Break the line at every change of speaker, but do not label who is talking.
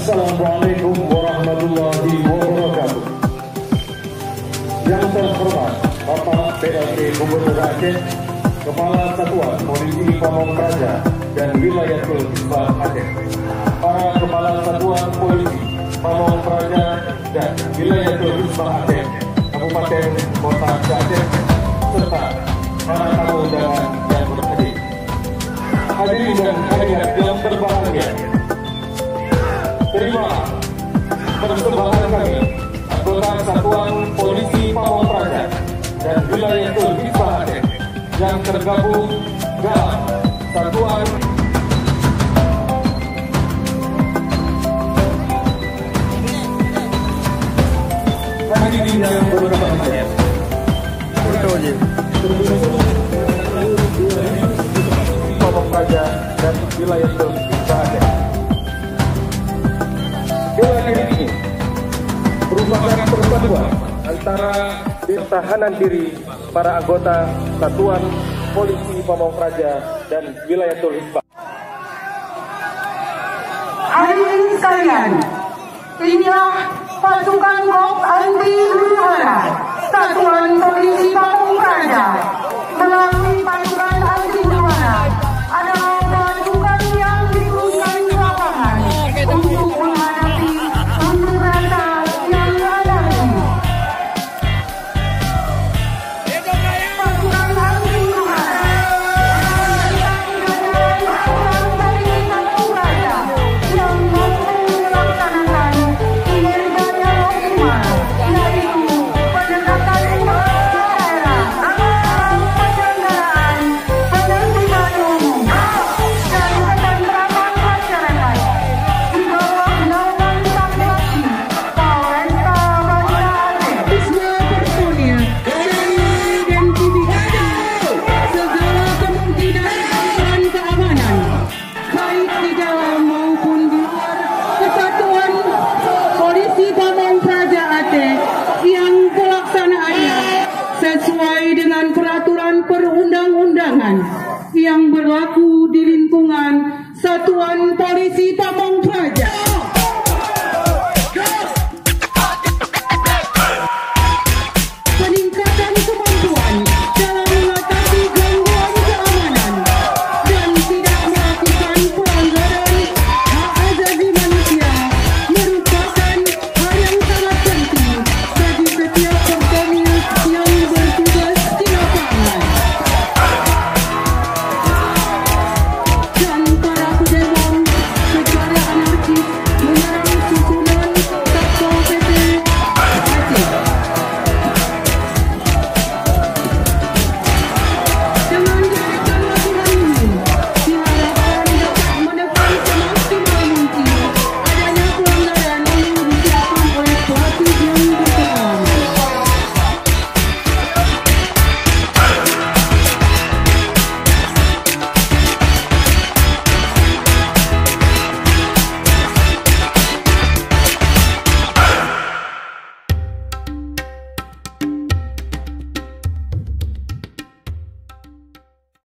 Assalamualaikum warahmatullahi wabarakatuh. Yang terhormat Bapak PLT Gubernur Aceh, Kepala Satuan Polisi Pamong Praja dan Wilayatul Hizbah Aceh, para Kepala Satuan Polisi Pamong Praja dan Wilayatul Hizbah Aceh, Kabupaten Kota Aceh, serta para tamu undangan yang berhadir. Hadirin dan hadirat yang berbahagia, terima persembahan kami, anggota Satuan Polisi Pamong Praja dan Wilayatul Hizbah Aceh yang tergabung dalam Satuan hadirin yang berbahagia. Pamong Praja dan Wilayatul Hizbah Aceh. Bela diri ini merupakan perpaduan antara pertahanan diri para anggota Satuan Polisi Pamong Praja dan Wilayatul Hizbah.
Hadirin sekalian, inilah pasukan Kop Anti Huru-hara Satuan Polisi Pamong Praja. Melalui pasukan anti huru-hara adalah pasukan yang diteruskan di lapangan untuk menghadapi unjuk rasa yang ada ini. Pasukan anti huru-hara yang mampu melaksanakan kinerjanya optimal, yaitu penegakan hukum daerah, penyelenggaraan penertiban umum, dan ketentraman masyarakat di bawah naungan Satgas Polresta Banda Aceh.
Bisma personil dan identifikasi segala kemungkinan dan keamanan baik di dalam maupun di luar Kesatuan Polisi Pamong Praja Aceh yang pelaksanaannya sesuai dengan peraturan perundang-undangan yang berlaku di lingkungan Satuan Polisi Pamong Praja.